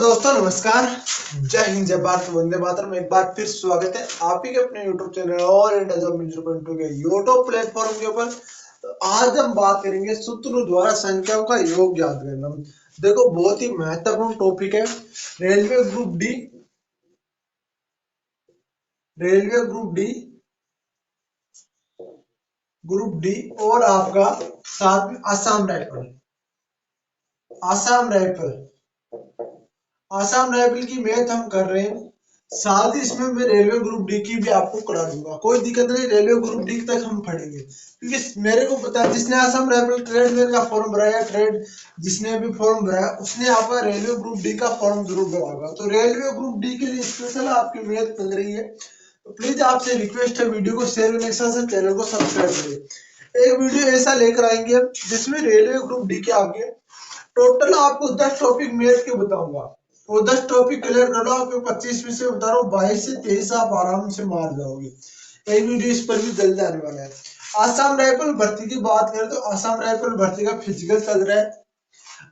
दोस्तों नमस्कार। जय हिंद, जय भारत, वंदे मातरम। एक बार फिर स्वागत है आप ही के अपने यूट्यूब चैनल और इंडिया जॉब मिनिस्टर पॉइंट के यूट्यूब प्लेटफॉर्म के ऊपर। तो आज हम बात करेंगे सूत्रों द्वारा संख्याओं का योग याद करना। देखो, बहुत ही महत्वपूर्ण टॉपिक है। Railway group D, railway group D और आपका साथ में आसाम राइफल आसाम राइफल की मैथ हम कर रहे हैं। साथ ही इसमें मैं रेलवे ग्रुप डी की भी आपको करा दूंगा, कोई दिक्कत नहीं। रेलवे ग्रुप डी तक हम पढ़ेंगे क्योंकि मेरे को पता है जिसने आसाम राइफल ट्रेडमैन का फॉर्म भरा है, ट्रेड जिसने भी फॉर्म भरा है उसने आपका रेलवे ग्रुप डी का फॉर्म जरूर भरा होगा। तो रेलवे ग्रुप डी के लिए स्पेशल आपकी मैथ चल रही है। तो प्लीज आपसे रिक्वेस्ट है, वीडियो को शेयर करने के साथ चैनल को सब्सक्राइब करिए। एक वीडियो ऐसा लेकर आएंगे जिसमें रेलवे ग्रुप डी के आगे टोटल आपको 10 टॉपिक मैथ के बताऊंगा। वो 10 टॉपिक क्लियर कर लो। आपको 25 में से बता रहा हूँ, 22 से 23 आप आराम से मार जाओगे। एक वीडियो इस पर भी जल्द आने वाला है। आसाम राइफल भर्ती की बात करें तो आसाम राइफल भर्ती का फिजिकल चल रहा है।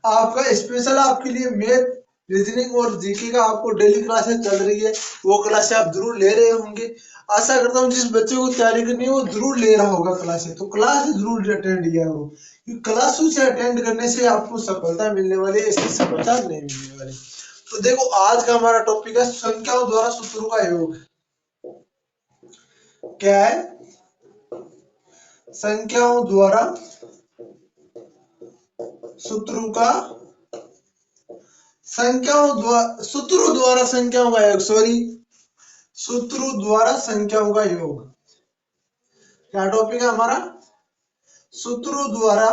आपका स्पेशल आपके लिए मैथ, रीजनिंग और जीके का आपको डेली क्लासेस चल रही है। वो क्लासेस आप जरूर ले रहे होंगे। आशा करता हूँ जिस बच्चे को तैयारी करनी है वो जरूर ले रहा होगा क्लासेस, तो क्लास जरूर अटेंड किया हो। क्लासों से अटेंड करने से आपको सफलता मिलने वाली है, इसकी सफलता नहीं मिलने वाली। तो देखो, आज का हमारा टॉपिक है संख्याओं द्वारा सूत्रों का योग। क्या है? संख्याओं द्वारा सूत्रों का सूत्रों द्वारा संख्याओं का योग, सूत्रों द्वारा संख्याओं का योग। क्या टॉपिक है हमारा? सूत्रों द्वारा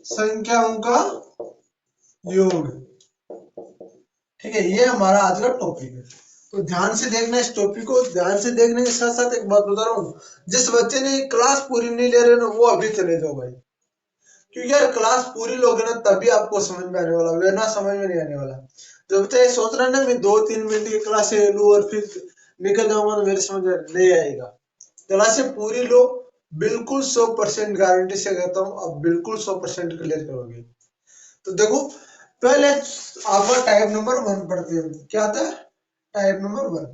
संख्याओं का योग। ठीक है, ये हमारा आज का टॉपिक है। तो ध्यान से देखना इस टॉपिक को। ध्यान से देखने के साथ साथ एक बात बता रहा हूँ, जिस बच्चे ने क्लास पूरी नहीं ले रहे ना वो अभी चले जाओ भाई, क्योंकि यार क्लास पूरी लोगे ना तभी आपको समझ में आने वाला, वरना समझ में नहीं आने वाला। जो बच्चा ये सोच रहा है ना मैं 2-3 मिनट की क्लास ले लूं और फिर निकल जाऊंगा तो मेरे समझ में नहीं आएगा। क्लासें पूरी लो, बिल्कुल 100% गारंटी से कहता हूँ, अब बिल्कुल 100% क्लियर करोगे। तो देखो, पहले आपका टाइप नंबर 1 पढ़ते हैं। क्या था? Type number 1।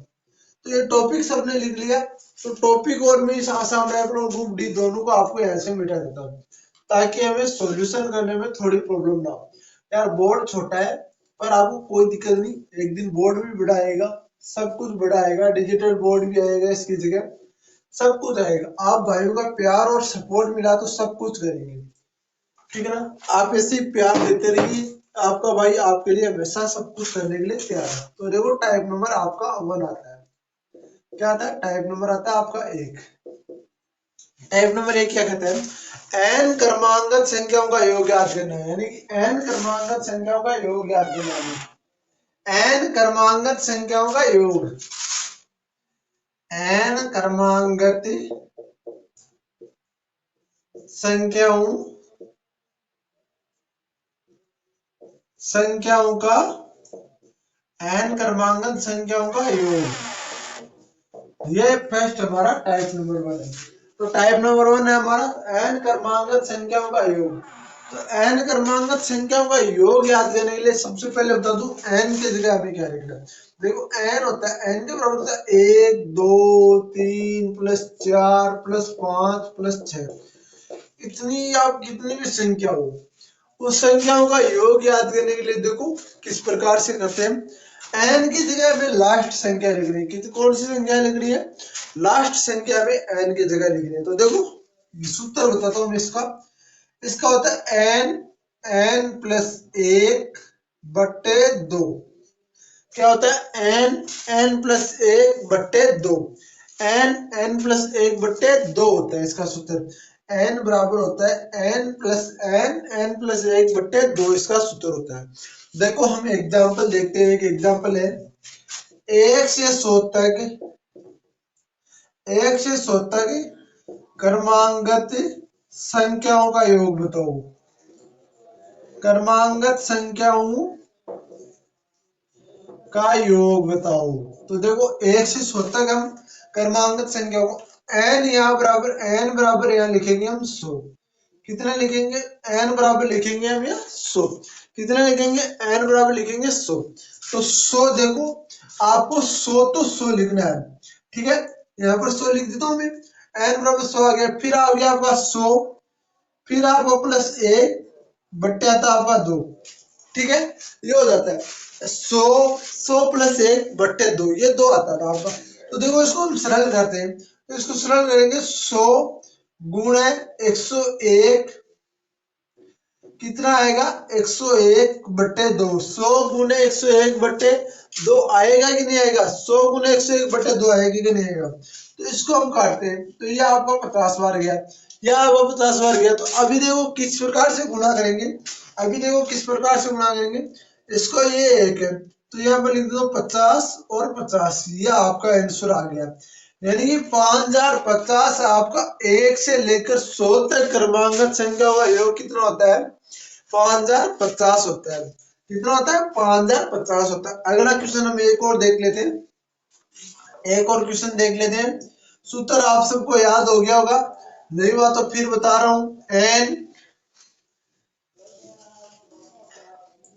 तो ये टॉपिक सबने लिख लिया। तो टॉपिक और मैं इस आसाम राइफल और ग्रुप डी दोनों को आपको ऐसे मिटा देता हूँ ताकि हमें सॉल्यूशन करने में थोड़ी प्रॉब्लम ना हो। यार बोर्ड छोटा है पर आपको कोई दिक्कत नहीं, एक दिन बोर्ड भी बड़ा आएगा, सब कुछ बड़ा आएगा, डिजिटल बोर्ड भी आएगा इसकी जगह, सब कुछ आएगा। आप भाइयों का प्यार और सपोर्ट मिला तो सब कुछ करेंगे। ठीक है ना? आप ऐसे ही प्यार देते रहिए, आपका भाई आपके लिए हमेशा सब कुछ करने के लिए तैयार है। तो देखो, टाइप नंबर आपका 1 आता है। क्या आता है? टाइप नंबर आता है आपका 1। टाइप नंबर 1 क्या कहता है? एन क्रमांगत संख्याओं का योग याद करना है, यानी कि एन क्रमांगत संख्याओं का योग याद करना है। एन क्रमांगत संख्याओं का योग, एन क्रमांगत संख्याओं का एन क्रमांगत संख्याओं का योग। ये फर्स्ट हमारा टाइप नंबर 1 है। तो टाइप नंबर 1 है हमारा एन क्रमांगत संख्याओं का योग। तो एन क्रमांगत संख्याओं का योग याद करने के लिए सबसे पहले बता दूं एन की जगह हमें क्या लिखना है। देखो, एन होता है, एन के बराबर होता है 1 2 3 प्लस 4 प्लस 5 प्लस 6। इतनी आप कितनी भी संख्या हो, उस संख्याओं का योग याद करने के लिए देखो किस प्रकार से करते हैं। एन की जगह हमें लास्ट संख्या लिख रही है। कौन सी संख्या लिख रही है? लास्ट संख्या हमें एन की जगह लिख रही है। तो देखो, सूत्र बताता हूँ मैं इसका। इसका होता है एन प्लस 1 बट्टे 2। क्या होता है? एन प्लस 1 बट्टे 2। एन प्लस 1 बट्टे 2 होता है इसका सूत्र। एन बराबर होता है एन प्लस 1 बट्टे 2 इसका सूत्र होता है। देखो, हम एग्जांपल देखते हैं। एक एग्जांपल है, 1 से 100 तक क्रमांगत संख्याओं का योग बताओ। क्रमांगत संख्याओं का योग बताओ। तो देखो, 1 से 100 तक हम क्रमांगत संख्याओं को एन बराबर यहाँ लिखेंगे हम 100। कितने लिखेंगे, n बराबर लिखेंगे हम यहाँ 100। कितने लिखेंगे, n बराबर लिखेंगे 100। तो 100 देखो आपको 100 तो 100 लिखना है, ठीक है। यहाँ पर 100 लिख देता हूँ मैं, n बराबर 100 आ गया। फिर आ गया आपका 100, फिर आपका प्लस 1 बट्टे आता आपका 2, ठीक है। ये हो जाता है 100 प्लस 1 बट्टे 2, ये 2 आता था आपका। तो देखो इसको हम सरल करते हैं, तो इसको सरल करेंगे 100 गुणे 101 कितना आएगा, 101 बट्टे 2। 100 गुणे 101 बट्टे 2 आएगा कि नहीं आएगा, 100 गुणे 101 बट्टे 2 आएगा कि नहीं आएगा। तो इसको हम काटते हैं, तो ये आपका 50 बार गया, यह आपका 50 बार गया। तो अभी देखो किस प्रकार से गुणा करेंगे, अभी देखो किस प्रकार से गुणा करेंगे। इसको ये एक है, तो यहाँ पर लिख दो 50 और 50, ये आपका आंसर आ गया। यानी कि 5050 आपका 1 से लेकर 100 तक क्रमांकन संख्या का योग कितना होता है, 5050 होता है। कितना होता है, 5050 होता है। अगला क्वेश्चन हम एक और देख लेते हैं, एक और क्वेश्चन देख लेते हैं। सूत्र आप सबको याद हो गया होगा, नहीं हुआ तो फिर बता रहा हूं।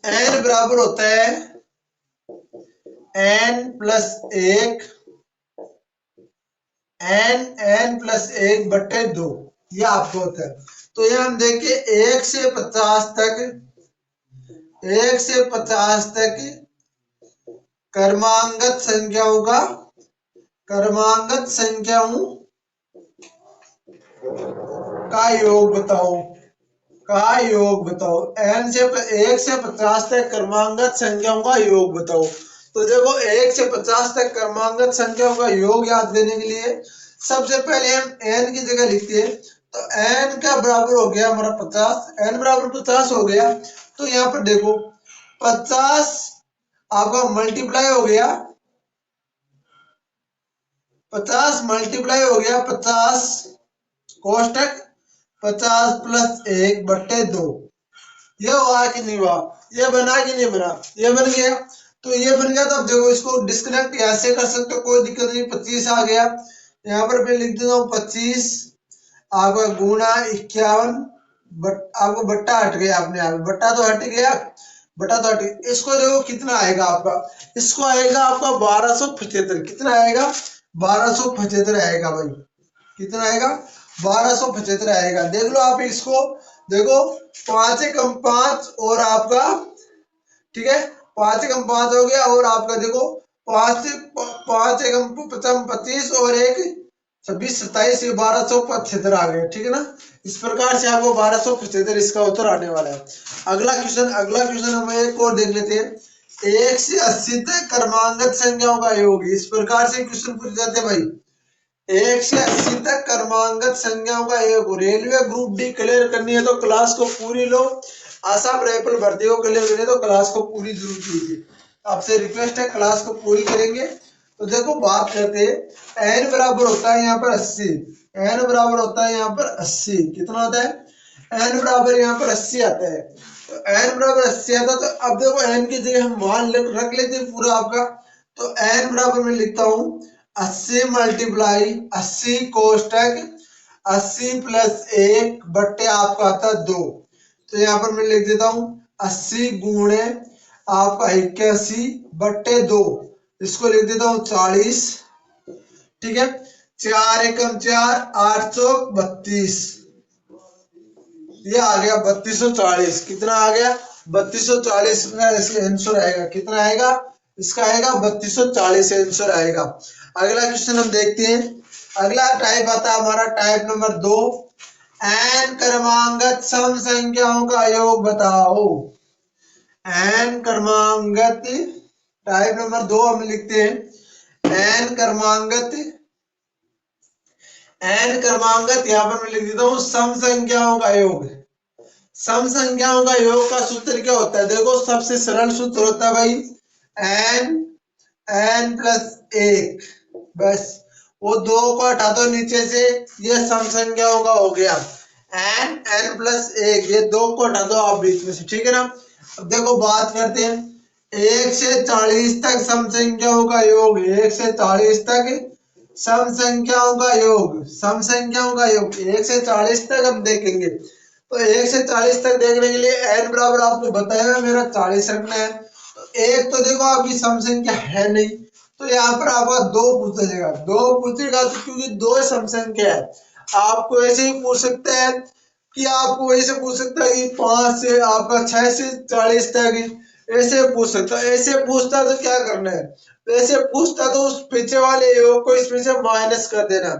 n बराबर होता है n प्लस 1 n प्लस 1 बट्टे 2, ये आपको होता है। तो ये हम देखिए 1 से 50 तक, 1 से 50 तक क्रमांगत संख्याओं का योग बताओ, का योग बताओ। n से 1 से 50 तक क्रमांगत संख्याओं का योग बताओ। तो देखो 1 से 50 तक क्रमांगत संख्याओं का योग याद करने के लिए सबसे पहले हम n की जगह लिखते हैं। तो n का बराबर हो गया हमारा 50, n बराबर 50 हो गया। तो यहाँ पर देखो 50 आपका मल्टीप्लाई हो गया, 50 मल्टीप्लाई हो गया 50 कोष्टक 50 प्लस 1 बट्टे 2, ये हुआ कि नहीं हुआ, ये बना कि नहीं बना, ये बन गया। तो ये बन गया, तो अब देखो इसको डिस्कनेक्ट ऐसे कर सकते हो, कोई दिक्कत नहीं। 25 आ गया, यहाँ पर मैं लिख देता हूँ 25 आपका गुणा 51, आपको बट्टा हट गया, अपने आप बट्टा तो हट गया, बटा तो हट गया। इसको देखो कितना आएगा आपका, इसको आएगा आपका 1275। कितना आएगा, 1275 आएगा भाई। कितना आएगा, 1275 आएगा। देख लो आप इसको, देखो 5 एकम 5 और आपका, ठीक है 5 एकम 5 हो गया, और आपका देखो 5 एकम 25 और 1 26 27, ये 1275 आ गया, ठीक है ना। इस प्रकार से आपको 1275 इसका उत्तर आने वाला है। अगला क्वेश्चन हम एक और देख लेते हैं। 1 से 80 तक क्रमांगत संख्याओं का योग, इस प्रकार से क्वेश्चन पूछ जाते हैं भाई। 1 से 80 तक क्रमांगत संख्याओं का योग। रेलवे ग्रुप डी क्लियर करनी है तो क्लास को पूरी लो, आसाम राइफल भर्ती को क्लियर करनी है तो क्लास को पूरी जरूर कीजिए। आपसे रिक्वेस्ट है, क्लास को पूरी करेंगे। तो देखो बात करते हैं, n बराबर होता है यहाँ पर 80, n बराबर होता है यहाँ पर 80। कितना होता है, n बराबर यहाँ पर 80 आता है। तो n बराबर 80 आता है, तो अब देखो n की जगह हम मान रख लेते हैं पूरा आपका। तो n बराबर में लिखता हूँ 80 मल्टीप्लाई 80 कोष्टक 80 प्लस 1 बट्टे आपका आता है 2। तो यहाँ पर मैं लिख देता हूँ 80 गुणे आपका 81 बट्टे 2, इसको लिख देता हूँ 40, ठीक है। 4 एकम 4 832, ये आ गया 3240। कितना आ गया, 3240 का इसका आंसर आएगा। कितना आएगा, इसका आएगा 3240 आंसर आएगा। अगला क्वेश्चन हम देखते हैं। अगला टाइप आता है हमारा टाइप नंबर 2, n क्रमांगत सम संख्याओं का योग बताओ। n क्रमांगत टाइप नंबर 2 हम लिखते हैं n क्रमांगत यहाँ पर मैं लिख देता हूँ सम संख्याओं का योग। सम संख्याओं का योग का सूत्र क्या होता है, देखो सबसे सरल सूत्र होता है भाई n प्लस 1, बस वो 2 को हटा दो नीचे से, ये सम संख्याओं का हो गया n प्लस 1, ये 2 को हटा दो आप बीच में से, ठीक है ना। अब देखो बात करते हैं 1 से 40 तक सम संख्याओं का योग, 1 से 40 तक सम संख्याओं का योग, सम संख्याओं का योग 1 से 40 तक हम देखेंगे। तो 1 से 40 तक देखने के लिए n बराबर आपको बताया मेरा 40 रखना है। तो एक तो देखो आपकी सम संख्या है नहीं, तो यहाँ पर आपका 2 पूछेगा, 2 पूछेगा तो क्योंकि 2 सम संख्या है, आपको ऐसे ही पूछ सकता है कि आपको ऐसे पूछ सकता है कि 5 से आपका 6 से 40 तक, ऐसे पूछ सकता है। ऐसे पूछता तो क्या करना है, ऐसे पूछता तो उस पीछे वाले योग को इसमें से माइनस कर देना,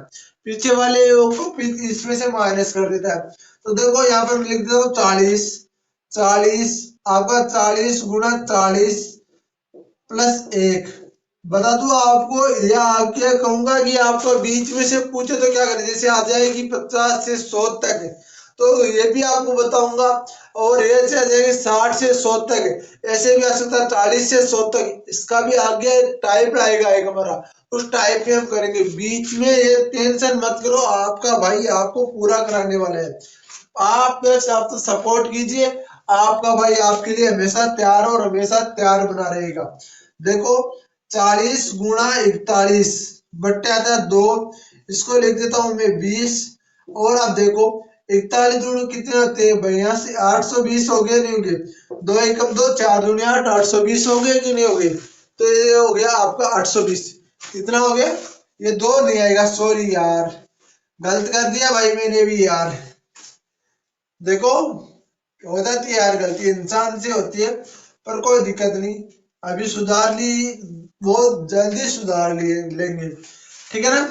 पीछे वाले योग को इसमें से माइनस कर देता है। तो देखो यहाँ पर मैं लिख देता हूँ 40, 40 आपका 40 गुना 40 प्लस 1। बता दूं आपको या आप क्या कहूंगा कि आपको बीच में से पूछे तो क्या करें, जैसे आ जाएगी 50 से 100 तक, तो ये भी आपको बताऊंगा। और ये आ जाएगी 60 से 100 तक, ऐसे भी आ सकता है 40 से 100 तक, इसका भी आगे टाइप आएगा एक हमारा, उस टाइप में हम करेंगे। बीच में ये टेंशन मत करो, आपका भाई आपको पूरा कराने वाला है। आप बस आप तो सपोर्ट कीजिए, आपका भाई आपके लिए हमेशा तैयार और हमेशा तैयार बना रहेगा। देखो 40 गुणा 41 बट्टे आता है 2, इसको लिख देता हूं मैं 20। और अब देखो 41 दूनी कितने होते हैं भाई, यहाँ से 820 हो गए नहीं हो गए, 2 एकम 2 4 दूनी 8, 820 हो गए कि नहीं हो गए, तो ये हो गया आपका 820। कितना हो गया, ये 2 नहीं आएगा, सॉरी यार गलत कर दिया भाई मैंने भी यार। देखो हो जाती है यार, गलती इंसान से होती है, पर कोई दिक्कत नहीं, अभी सुधार ली, बहुत जल्दी सुधार लिए लेंगे, ठीक है ना।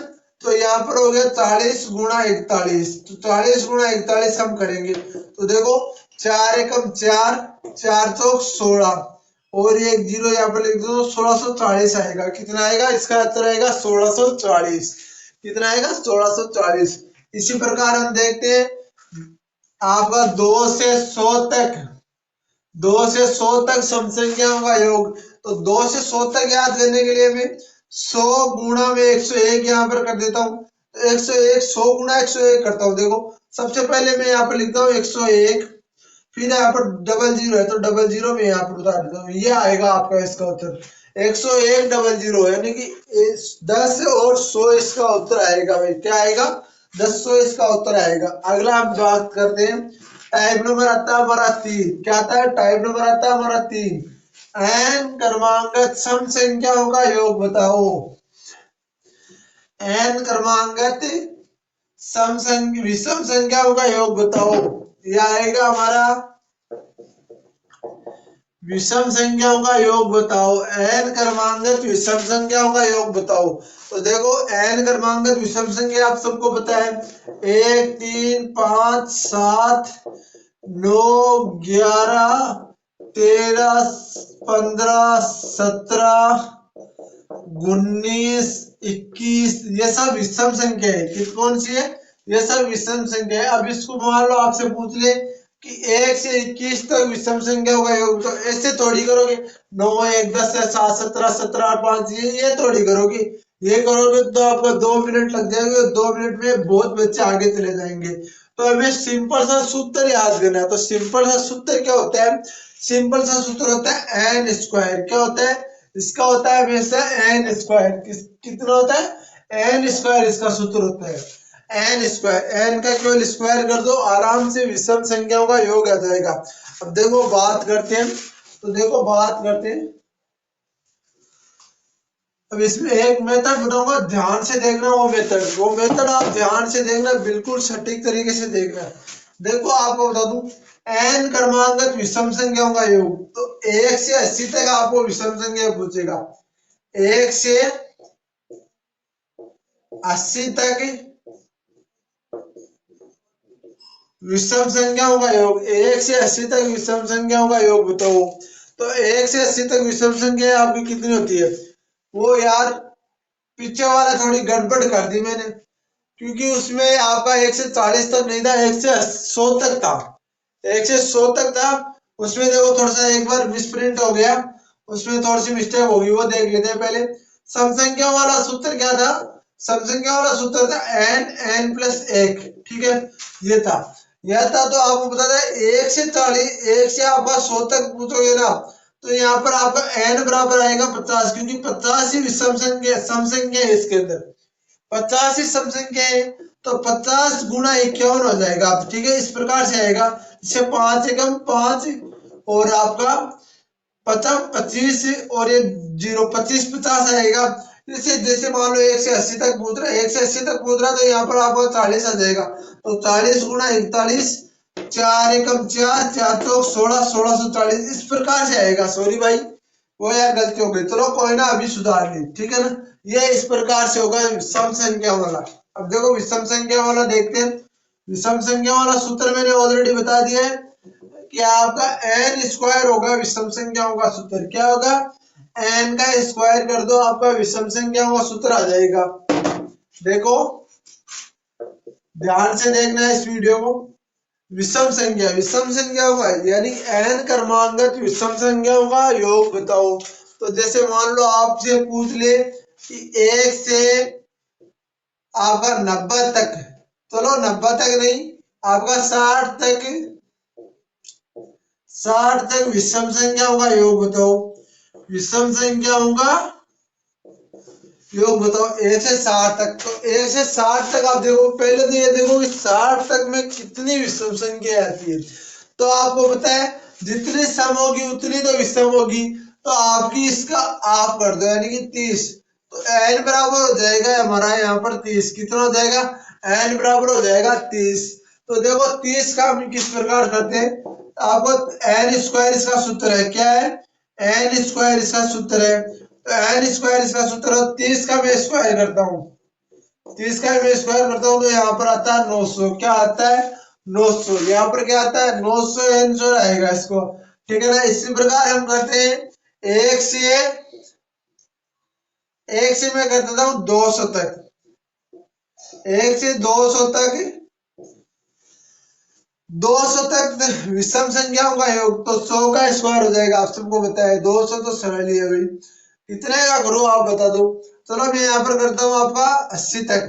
तो यहाँ पर हो गया 40 गुणा 41, तो 40 गुणा 41 हम करेंगे, तो देखो 4 एकम 4, 4 चौक 16, और ये एक जीरो यहाँ पर लिख दो, 1640 आएगा। कितना आएगा, इसका उत्तर आएगा 1640। कितना आएगा, 1640। इसी प्रकार हम देखते हैं आपका 2 से 100 तक, 2 से 100 तक सम संख्याओं का योग। तो 2 से 100 तक याद करने के लिए मैं 100 गुणा में 101 यहाँ पर कर देता हूँ, तो 101 100 गुणा 101 करता हूँ। देखो सबसे पहले मैं यहाँ पर लिखता हूँ 101, फिर यहाँ पर डबल जीरो है तो डबल जीरो में यहाँ पर उतार देता हूँ, ये आएगा आपका इसका उत्तर 101 डबल जीरो, यानी कि 10 और 100 इसका उत्तर आएगा भाई। क्या आएगा, 10 100 इसका उत्तर आएगा। अगला हम बात करते हैं, टाइप नंबर आता है हमारा 3। क्या आता है, टाइप नंबर आता है हमारा 3, n क्रमांगत सम संख्याओं का योग बताओ। n क्रमांगत विषम संख्याओं का योग बताओ। यह आएगा हमारा विषम संख्याओं का योग बताओ, n क्रमांगत विषम संख्याओं का योग बताओ। तो देखो n क्रमांगत विषम संख्या आप सबको पता है, 1 3 5 7 9 11 13 15 17 19 21, ये सब विषम संख्या है। किस कौन सी है, ये सब विषम संख्या है। अब इसको मान लो आपसे पूछ ले कि 1 से 21 तक विषम संख्याओं का योग, तो ऐसे थोड़ी करोगे 9 1 10 7 17 17 8 5, ये थोड़ी करोगे। ये करोगे तो आपका 2 मिनट लग जाएंगे, 2 मिनट में बहुत बच्चे आगे चले जाएंगे। तो हमें सिंपल सा सूत्र याद करना है। तो सिंपल सा सूत्र क्या होता है, सिंपल सा सूत्र होता है एन स्क्वायर। क्या होता है, इसका होता है हमेशा एन स्क्वायर। कितना होता है, एन स्क्वायर इसका सूत्र होता है, एन स्क्वायर। एन का केवल स्क्वायर कर दो, आराम से विषम संख्याओं का योग आ जाएगा। अब देखो बात करते हैं, तो देखो बात करते हैं, अब इसमें एक मेथड बताऊंगा, ध्यान से देखना। वो मेथड आप ध्यान से देखना, बिल्कुल सटीक तरीके से देखना। देखो आपको बता दूं, एन क्रमांगत विषम संख्याओं का योग, तो 1 से 80 तक आपको विषम संख्या पूछेगा। 1 से 80 तक विषम संख्याओं का योग, 1 से 80 तक विषम संख्याओं का योग बताओ। तो 1 से 80 तक विषम संख्या आपकी कितनी होती है, वो यार पीछे वाला थोड़ी गड़बड़ कर दी मैंने, क्योंकि उसमें आपका 1 से 40 तक नहीं था, 1 से 100 तक था, 1 से 100 तक था। उसमें देखो थोड़ा सा एक बार मिसप्रिंट हो गया, उसमें थोड़ी सी मिस्टेक होगी, वो देख लेते हैं पहले। सम संख्या वाला सूत्र क्या था, सम संख्या वाला सूत्र था n प्लस 1, ठीक है, ये था, यह था। तो आपको पता था 1 से 40, 1 से आपका 100 तक पूछोगे ना, तो यहाँ पर आपका n बराबर आएगा 50, क्योंकि 50 ही विषम संख्या सम संख्या है, इसके अंदर 50 ही सम संख्या है। तो 50 गुना 51 हो जाएगा। ठीक है, इस प्रकार से आएगा। इससे 5 एकम 5 और आपका 25 और ये 0 25 50 आएगा। जैसे जैसे मान लो 1 से 80 तक पूछ रहा है, 1 से 80 तक पूछ रहा है, तो यहाँ पर आपको 40 आ जाएगा। तो 40 गुना 41, 4 एकम 4, 4 चौक 16, 1640 इस प्रकार से आएगा। सॉरी भाई, वो यार गलती हो गई, चलो कोई ना, अभी सुधार ली। ठीक है ना, ये इस प्रकार से होगा विषम संख्या वाला। अब देखो विषम संख्या वाला देखते हैं। विषम संख्या वाला सूत्र मैंने ऑलरेडी बता दिया है कि आपका एन स्क्वायर होगा विषम संख्याओं का सूत्र। क्या होगा? एन का स्क्वायर कर दो, आपका विषम संख्याओं का सूत्र आ जाएगा। देखो ध्यान से देखना है इस वीडियो को। विषम संख्याओं का यानी एन क्रमांगत विषम संख्याओं का योग बताओ। तो जैसे मान लो आपसे पूछ ले कि 1 से आपका 90 तक, चलो 90 तक नहीं, आपका 60 तक विषम संख्याओं का योग बताओ। विषम संख्याओं का योग बताओ 1 से 60 तक। तो 1 से 60 तक आप देखो, पहले तो ये देखो कि 60 तक में कितनी विषम संख्या आती है। तो आपको पता है जितनी सम होगी उतनी तो विषम होगी। तो आपकी इसका आप कर दो यानी कि 30। तो n बराबर हो जाएगा हमारा यहाँ पर 30। कितना हो जाएगा? n बराबर हो जाएगा 30। तो देखो 30 का हम किस प्रकार करते हैं। आपको n स्क्वायर इसका सूत्र है। क्या है? n स्क्वायर इसका सूत्र है। तो n स्क्वायर इसका सूत्र है। 30 का मैं स्क्वायर करता हूँ, 30 का मैं स्क्वायर करता हूँ तो यहाँ पर आता है 900। क्या आता है? 900। यहाँ पर क्या आता है? 900 आंसर आएगा इसको। ठीक है ना, इसी प्रकार हम करते हैं। एक से मैं कर देता हूँ 200 तक। 1 से 200 तक, 200 तक विषम संख्याओं का योग। तो 100 का स्क्वायर हो जाएगा। आप सबको बताया 200 तो सरल ही है भाई। कितने का करो आप बता दो। चलो मैं यहाँ पर करता हूँ आपका 80 तक।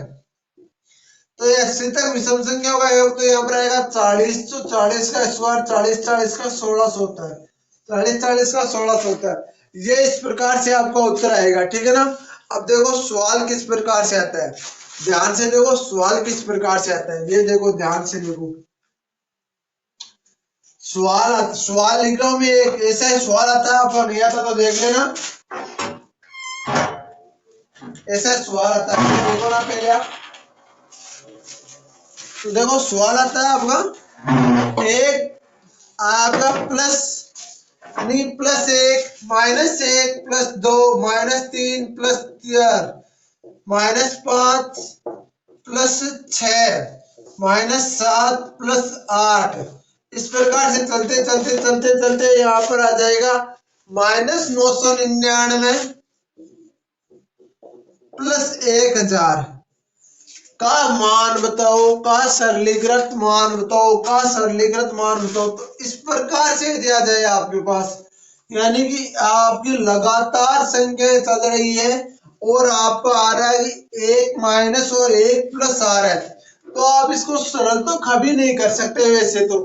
तो ये 80 तक विषम संख्याओं का योग। तो यहाँ पर आएगा 40। तो 40 का स्क्वायर 40 40 का 1600 होता है। 40 40 का 1600 होता है। ये इस प्रकार से आपका उत्तर आएगा। ठीक है ना। अब देखो सवाल किस प्रकार से आता है, ध्यान से देखो सवाल किस प्रकार से आता है। ये देखो ध्यान से देखो, सवाल लिख रहा हूं मैं। एक ऐसा ही सवाल आता है, आपको नहीं आता तो देख लेना। ऐसा सवाल आता है, देखो ना पहले आप। तो देखो सवाल आता है आपका एक, आपका प्लस यानी +1 -1 +2 -3 +4 -5 +6 -7 +8 इस प्रकार से चलते चलते चलते चलते यहाँ पर आ जाएगा -999 +1000 का मान बताओ, का सरलीकृत मान बताओ, का सरलीकृत मान बताओ। तो इस प्रकार से दिया जाए आपके पास, यानी कि आपकी लगातार संख्या चल रही है और आपका आ रहा है 1 माइनस और 1 प्लस आ रहा है। तो आप इसको सरल तो कभी नहीं कर सकते, वैसे तो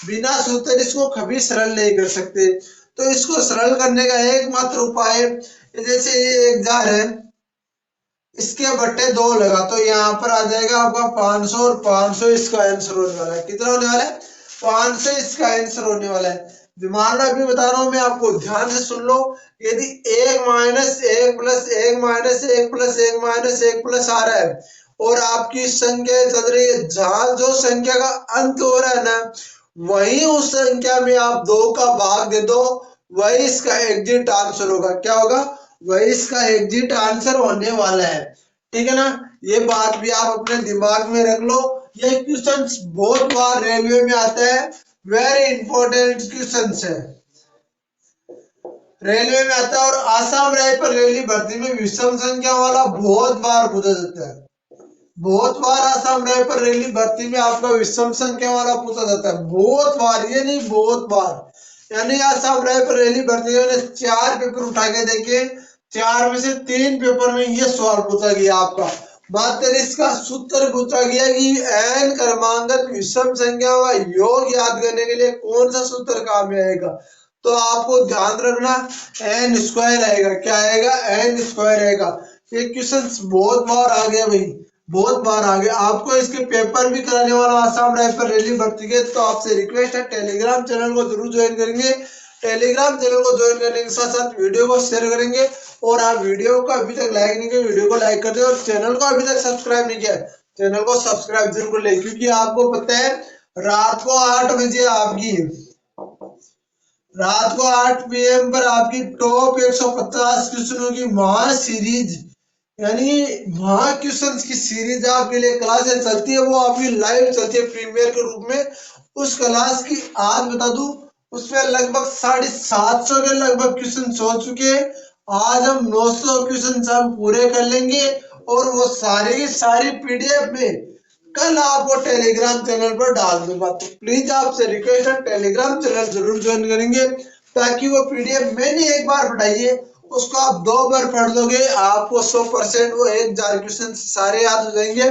बिना सूत्र इसको कभी सरल नहीं कर सकते। तो इसको सरल करने का एकमात्र उपाय है, जैसे ये 1000 है, इसके बट्टे 2 लगा तो यहाँ पर आ जाएगा आपका 500 और 500 इसका आंसर होने वाला है। कितना होने वाला है? 500 इसका आंसर होने वाला है। मान लो अभी बता रहा हूं मैं आपको, ध्यान से सुन लो। यदि 1 minus 1 plus 1 minus 1 plus 1 minus 1 plus आ रहा है और आपकी संख्या चल रही है, जहां जो संख्या का अंत हो रहा है ना, वही उस संख्या में आप 2 का भाग दे दो, वही इसका एग्जिट आंसर होगा। क्या होगा? वही इसका एग्जिट आंसर होने वाला है। ठीक है ना, ये बात भी आप अपने दिमाग में रख लो। ये क्वेश्चन बहुत बार रेलवे में आता है, वेरी इंपॉर्टेंट क्वेश्चन है, रेलवे में आता है। और आसाम राइफल रेली भर्ती में विषम संख्या वाला बहुत बार पूछा जाता है। बहुत बार आसाम राइफल रेली भर्ती में आपका विषम संख्या वाला पूछा जाता है। बहुत बार, ये नहीं बहुत बार। यानी आसाम राइफल रेली भर्ती में 4 पेपर उठा के देखे, 4 में से 3 पेपर में ये सवाल पूछा गया आपका। मात्र इसका सूत्र पूछा गया कि एन क्रमांगत विषम संख्या का योग याद करने के लिए कौन सा सूत्र काम में आएगा। तो आपको ध्यान रखना, एन स्क्वायर आएगा। क्या आएगा? एन स्क्वायर आएगा। ये क्वेश्चन बहुत बार आ गया भाई, बहुत बार आ गया। आपको इसके पेपर भी कराने वाला आसाम राइफल रैली भर्ती के, तो आपसे रिक्वेस्ट है टेलीग्राम चैनल को जरूर ज्वाइन करेंगे। टेलीग्राम चैनल को ज्वाइन करने के साथ साथ वीडियो को शेयर करेंगे, और आप वीडियो को अभी तक लाइक नहीं किया, वीडियो को लाइक कर दे, और चैनल को अभी तक सब्सक्राइब नहीं किया, चैनल को सब्सक्राइब जरूर कर ले, क्योंकि आपको पता है रात को 8 बजे रात को 8 PM पर आपकी टॉप 150 क्वेश्चनों की महा सीरीज, यानी महा क्वेश्चन की सीरीज आपके लिए क्लासेस चलती है, वो आपकी लाइव चलती है प्रीमियर के रूप में। उस क्लास की आज बता दूं, उसमें लगभग 750 के लगभग क्वेश्चन हो चुके हैं। आज हम 900 क्वेश्चन हम पूरे कर लेंगे, और वो सारी की सारी PDF में कल आपको टेलीग्राम चैनल पर डाल दूंगा। तो प्लीज आपसे रिक्वेस्ट है टेलीग्राम चैनल जरूर ज्वाइन करेंगे, ताकि वो PDF मैंने एक बार पढ़ाई है उसको आप 2 बार पढ़ लोगे, आपको 100% वो 1000 क्वेश्चन सारे याद हो जाएंगे।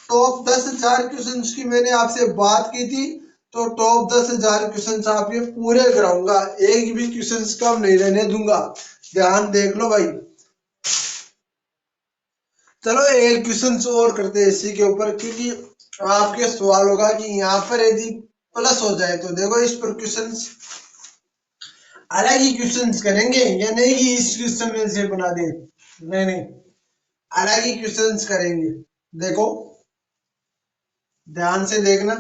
टॉप 10,000 क्वेश्चन की मैंने आपसे बात की थी, तो टॉप 10,000 क्वेश्चन आपके पूरे कराऊंगा, एक भी क्वेश्चन कम नहीं रहने दूंगा। ध्यान देख लो भाई। चलो एक क्वेश्चन और करते हैं इसी के ऊपर, क्योंकि आपके सवाल होगा कि यहाँ पर यदि प्लस हो जाए तो देखो इस पर क्वेश्चन अलग ही क्वेश्चन करेंगे, या नहीं कि इस क्वेश्चन में से बना दे, नहीं नहीं, अलग ही क्वेश्चन करेंगे। देखो ध्यान से देखना,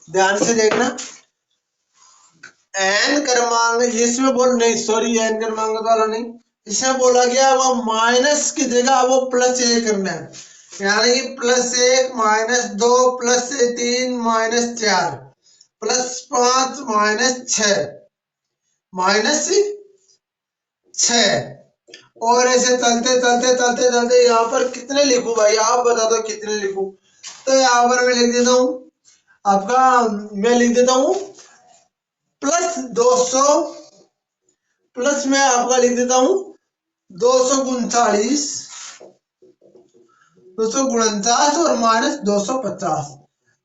ध्यान से देखना। एन क्रमांक इसमें बोल नहीं, सॉरी एन क्रमांक वाला नहीं, इसमें बोला गया वो माइनस की जगह वो +1 करना है, यानी कि +1 -2 +3 -4 +5 -6 और ऐसे चलते चलते चलते चलते यहाँ पर कितने लिखूं भाई, आप बता दो कितने लिखूं। तो यहाँ पर मैं लिख देता हूँ आपका, मैं लिख देता हूँ +200, प्लस में आपका लिख देता हूँ 239, 249 और -250।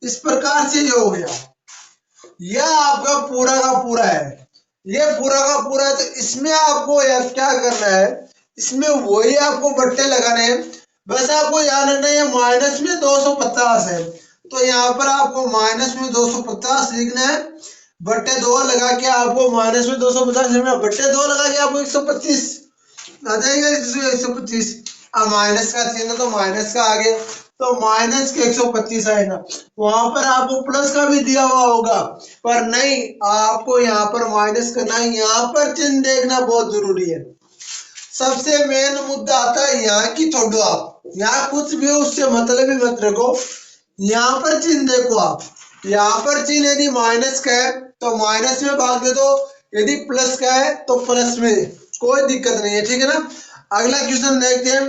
इस प्रकार से ये हो गया, यह आपका पूरा का पूरा है, ये पूरा का पूरा है। तो इसमें आपको यार क्या करना है, इसमें वही आपको बट्टे लगाने हैं। बस आपको याद रखना है माइनस में 250 है, तो यहाँ पर आपको माइनस में 250 लिखना है, बट्टे 2 लगा के आपको माइनस में 250 लिखना है, बट्टे 2 लगा के आपको 125 आ जाएगा, इसमें 125। अब माइनस का चिन्ह तो माइनस का आगे, तो माइनस के 125 आएगा। वहां पर आपको प्लस का भी दिया हुआ होगा, पर नहीं, आपको यहाँ पर माइनस करना है। यहाँ पर चिन्ह देखना बहुत जरूरी है। सबसे मेन मुद्दा आता है यहाँ की, छोड़ो आप यहाँ कुछ भी उससे मतलब ही मत रखो। यहाँ पर चिन्ह देखो आप, यहाँ पर चिन्ह यदि माइनस का है तो माइनस में भाग दे दो, यदि प्लस का है तो प्लस में, कोई दिक्कत नहीं है, ठीक है ना। अगला क्वेश्चन देखते हैं।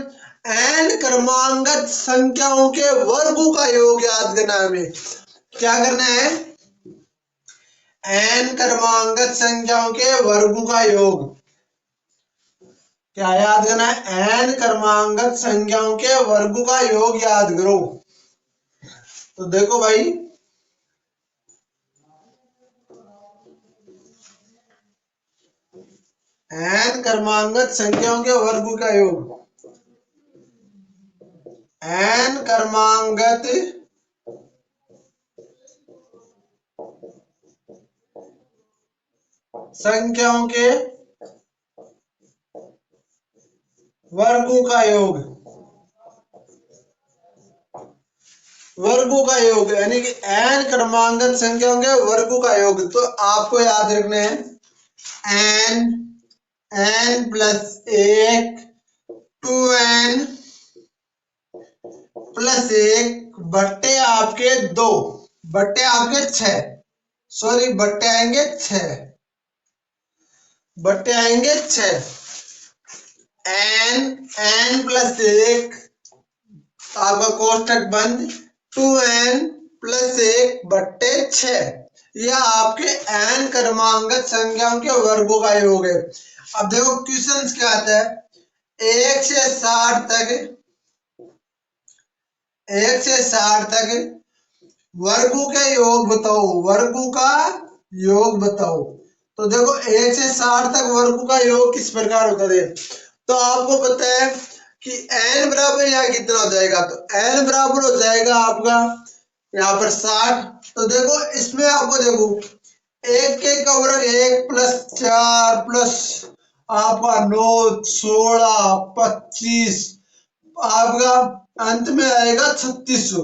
एन क्रमांगत संख्याओं के वर्गों का योग याद करना है हमें। क्या करना है, एन क्रमांगत संख्याओं के वर्गों का योग क्या याद करना है, एन क्रमांगत संख्याओं के वर्गों का योग याद करो। तो देखो भाई, एन क्रमांगत संख्याओं के वर्गों का योग, एन क्रमांगत संख्याओं के वर्गों का योग, वर्गों का योग यानी कि एन क्रमांगत संख्याओं के वर्गों का योग। तो आपको याद रखना है एन, n+1 2n +1 बट्टे आपके 2 बट्टे आपके 6, सॉरी बट्टे आएंगे 6, बट्टे आएंगे 6, n+1 आपका कोष्टक बंद, 2n+1 बट्टे 6, यह आपके n क्रमांगत संख्याओं के वर्गों का योग है। अब देखो क्वेश्चन क्या आता है, 1 से 60 तक 1 से 60 तक वर्गों के योग बताओ, वर्गों का योग बताओ। तो देखो 1 से 60 तक वर्गों का योग किस प्रकार होता है। तो आपको पता है कि n बराबर यहाँ कितना हो जाएगा, तो n बराबर हो जाएगा आपका यहाँ पर 60। तो देखो इसमें आपको देखो 1 के का वर्ग 1 प्लस 4 प्लस आपका 9 16 25 आपका अंत में आएगा 3600।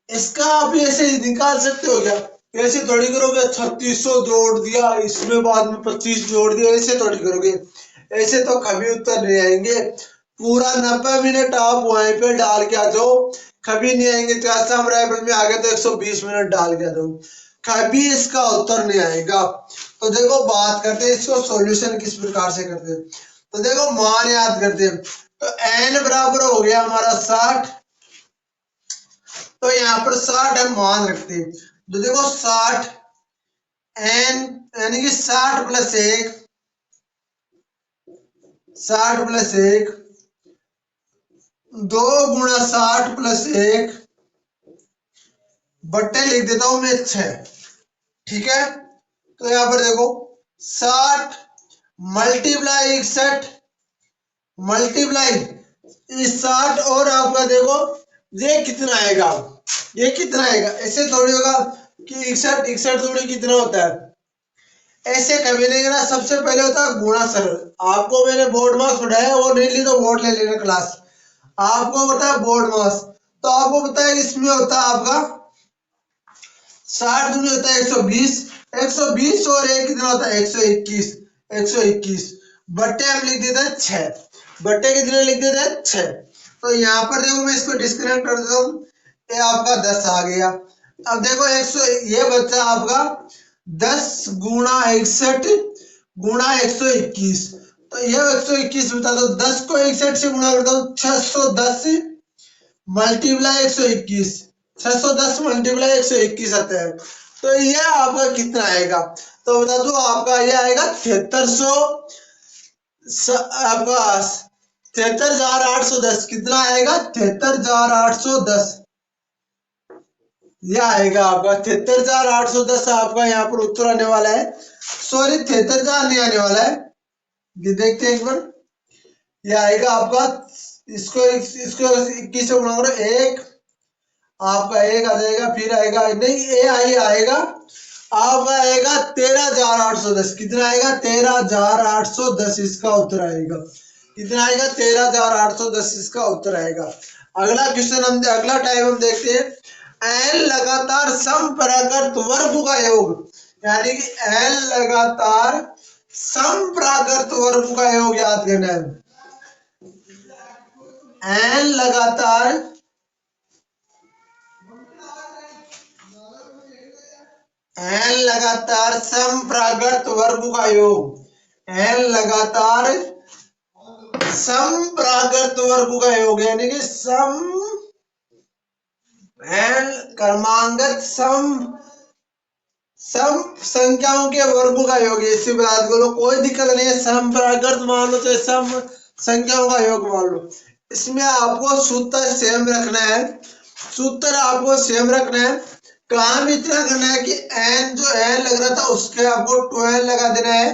इसका आप ऐसे ही निकाल सकते हो क्या, ऐसे थोड़ी करोगे 3600 जोड़ दिया इसमें बाद में 25 जोड़ दिया, ऐसे थोड़ी करोगे, ऐसे तो कभी उत्तर नहीं आएंगे। पूरा 90 मिनट आप वहीं पे डाल के आ जाओ, कभी नहीं आएंगे। तो आसाम राइफल में आगे तो 120 मिनट डाल के आ जाओ, कभी इसका उत्तर नहीं आएगा। तो देखो बात करते हैं इसको सॉल्यूशन किस प्रकार से करते हैं। तो देखो मान याद करते हैं। तो n बराबर हो गया हमारा 60, तो यहाँ पर 60 हम मान रखते हैं। तो देखो 60 n यानी कि 60 प्लस 1, 60 प्लस 1 2 गुणा 60 प्लस 1 बट्टे लिख देता हूं मैं 6। ठीक है, तो यहां पर देखो 60 मल्टीप्लाई 61 मल्टीप्लाई इस 60 और आपका देखो ये कितना आएगा, ये कितना आएगा, ऐसे थोड़ी होगा कि 61 61 थोड़ी कितना होता है, ऐसे कभी नहीं करना। सबसे पहले होता है गुणा सरल। आपको मैंने बोर्ड मास पढ़ाया, वो नहीं ली तो बोर्ड ले लेना क्लास। आपको होता है बोर्ड मास, तो आपको पता है इसमें होता है आपका 60 दूनी होता है 120, 120 और एक कितना होता है 121, 121 बट्टे हम लिख देते हैं 6, बट्टे कितने लिख देते हैं 6। तो यहाँ पर देखो मैं इसको डिस्कनेक्ट कर देता हूँ, ये आपका 10 आ गया। अब देखो 100 ये बच्चा आपका 10 गुणा 61 गुणा 121, तो यह 121 बता दो। 10 को 61 से गुणा करता हूँ 610 मल्टीप्लाई 121, 610 मल्टीप्लाई 121 आता है। तो यह आपका कितना आएगा, तो बता दो आपका यह आएगा 7300, आपका 73,810 कितना आएगा 73,810, यह आएगा आपका 73,810 आपका यहाँ पर उत्तर आने वाला है। सॉरी 73,000 नहीं आने वाला है, ये देखते हैं एक बार। यह आएगा आपका इसको 21 से गुणा करो, एक आपका एक आ जाएगा, फिर आएगा नहीं ए आई आएगा आपका आएगा 13,810, कितना आएगा 13,810 इसका उत्तर आएगा, कितना आएगा 13,810 इसका उत्तर आएगा। अगला क्वेश्चन हम अगला टाइम हम देखते हैं, एन लगातार समपरागत वर्ग का योग, यानी कि एन लगातार समपरागत वर्ग का योग याद करना है। एन लगातार एन लगातार समपरागत वर्ग का योग, एन लगातार समपरागत वर्ग का योग यानी कि सम एन क्रमांगत सम संख्याओं के वर्गों का योग, इसी बात को लो कोई दिक्कत नहीं है। समपरागत मान लो चाहे सम संख्याओं का योग मान लो, इसमें आपको सूत्र सेम रखना है, सूत्र आपको सेम रखना है। काम इतना करना है कि एन जो एन लग रहा था उसके आपको 2n लगा देना है,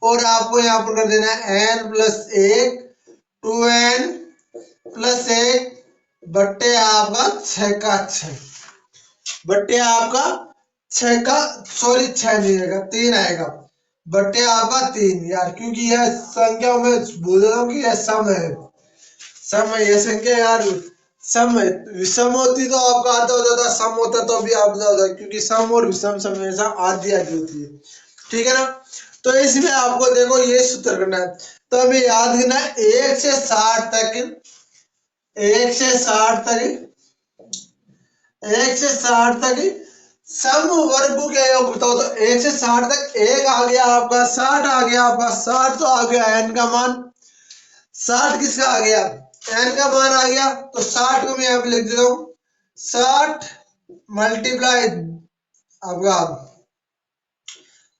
और आपको यहाँ पर कर देना है n प्लस 1 2n प्लस 1 बट्टे आपका 6 का 6 बट्टे आपका 6 का सॉरी 6 नहीं आएगा 3 आएगा, बट्टे आपका 3 यार, क्योंकि यह संख्या में भूल रहा हूँ कि यह सम है, सम है यह संख्या यार, सम है। विषम होती तो आपका आधा हो जाता, सम होता तो भी आधा होता, क्योंकि सम और विषम हमेशा आधी आधी होती है। ठीक है ना, तो इसमें आपको देखो ये सूत्र करना है। तो हमें याद करना है 1 से 60 तक, 1 से 60 तक 1 से 60 तक सम वर्गों के योग बताओ। तो 1 से 60 तक 1 आ गया आपका, 60 आ गया आपका, 60 तो आ गया n का मान, 60 किसका आ गया n का मान आ गया। तो 60 को मैं यहाँ पे लिख देता हूँ, 60 मल्टीप्लाई आपका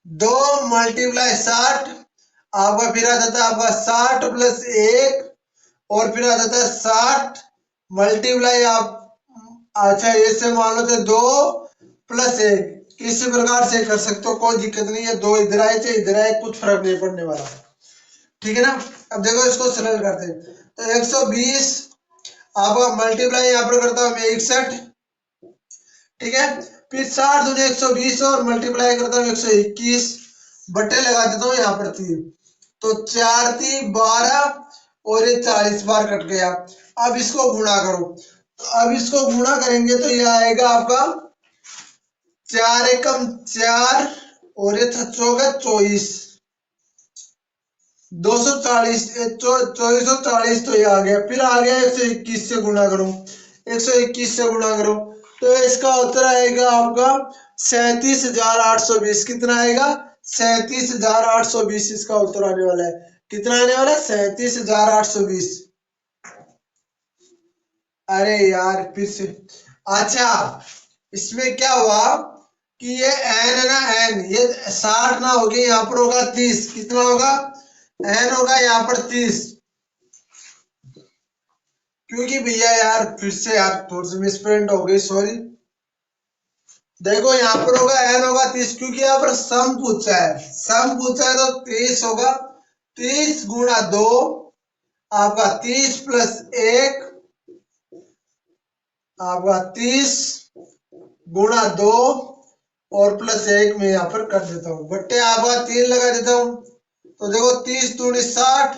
2 मल्टीप्लाई 60 आपका फिर आ जाता है आपका 60 प्लस 1 और फिर आ जाता है 60 मल्टीप्लाई आप अच्छा ऐसे मान लो तो 2 + 1 किसी प्रकार से कर सकते हो, कोई दिक्कत नहीं है। 2 इधर आए चाहे इधर आए, कुछ फर्क नहीं पड़ने वाला, ठीक है ना। अब देखो इसको सरल करते हैं। तो 120 आपका मल्टीप्लाई यहाँ पर करता हूँ मैं 61, ठीक है। फिर 60 दूनी 120 और मल्टीप्लाई करता हूँ 121, बट्टे लगा देता हूँ यहाँ पर 3, तो 4 3 12 और ये 40 बार कट गया। अब इसको गुणा करो, तो अब इसको गुणा करेंगे तो ये आएगा आपका 4 एकम 4 और ये 24 240 2440, तो ये आ गया। फिर आ गया 121 से गुणा करो, 121 से गुणा करो, तो इसका उत्तर आएगा आपका 37,820। कितना आएगा? 37,820 इसका उत्तर आने वाला है। कितना आने वाला है? 37,820। अरे यार फिर से, अच्छा इसमें क्या हुआ कि ये n है ना, n ये 60 ना होगी, यहाँ पर होगा 30। कितना होगा? n होगा यहाँ पर 30, क्योंकि भैया यार फिर से यार थोड़ी सी मिसप्रिंट हो गई, सॉरी। देखो यहाँ पर होगा n होगा 30, क्योंकि यहाँ पर सम पूछा है, सम पूछा है तो 30 होगा। 30 गुणा 2 आपका 30 + 1 आपका 30 गुणा 2 और +1 में यहाँ पर कर देता हूँ, बट्टे आपका 3 लगा देता हूँ। तो देखो 30 दूनी 60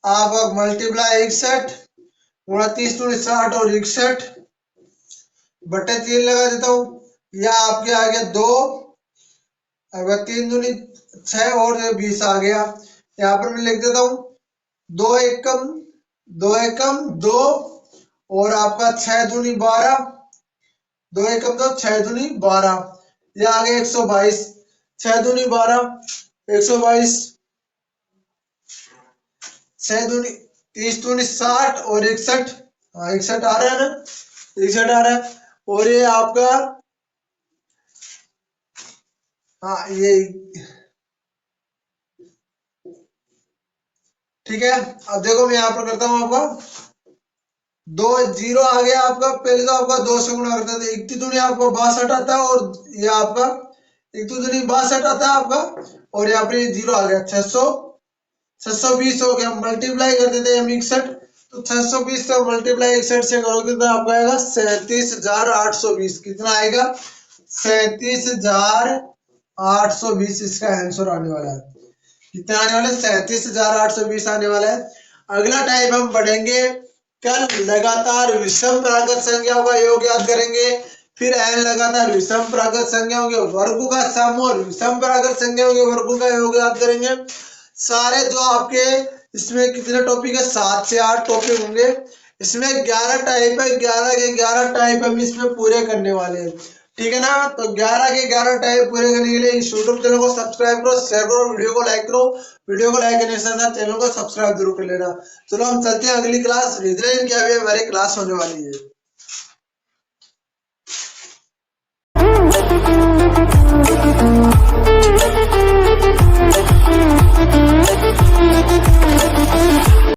आपका मल्टीप्लाई 61 गुणा 30 दूनी 60 और 61 बट्टे 3 लगा देता हूँ। यह आपके आ गया 2, अगर 3 दूनी 6 और 20 आ गया। यहाँ पर मैं लिख देता हूँ 2 एकम 2 और आपका 6 दूनी 12, 2 एकम 2 6 दूनी 12, यह आ गया 122। 6 दूनी 12 122, 6 दूनी 30 दूनी 60 और 61, 61 आ रहा है ना, 61 आ रहा है। और ये आपका ये ठीक है। अब देखो मैं यहाँ पर करता हूँ आपका 2 0 आ गया आपका। पहले तो आपका 2 से गुणा करते थे, 1 दूनी आपको 62 आता है और ये आपका 1 दूनी 62 आता है आपका, और यहाँ पर 0 आ गया। 620 हो गया। मल्टीप्लाई कर देते हैं हम 61, तो 620 से मल्टीप्लाई 61 से करोगे तो आपका आएगा 37,820। कितना आएगा? 37,820 इसका आंसर आने वाला है। कितना आने वाला है? 37,820 आने वाला है। अगला टाइप हम पढ़ेंगे कल लगातार विषम प्राकृत संख्याओं का योग याद करेंगे। फिर n लगातार विषम प्राकृत संख्याओं के वर्गों का सम और विषम प्राकृत संख्याओं के वर्गों का योग याद करेंगे। सारे जो आपके इसमें कितने टॉपिक है? 7 से 8 टॉपिक होंगे। इसमें 11 टाइप है, 11 के 11 टाइप हम इसमें पूरे करने वाले हैं, ठीक है ना। तो 11 के 11 टाइप पूरे करने के लिए इस यूट्यूब चैनल को सब्सक्राइब करो, शेयर करो, वीडियो को लाइक करो। वीडियो को लाइक करने के साथ चैनल को सब्सक्राइब जरूर कर लेना। चलो हम चलते हैं अगली क्लास। रिजल्ट क्या भी हमारी क्लास होने वाली है।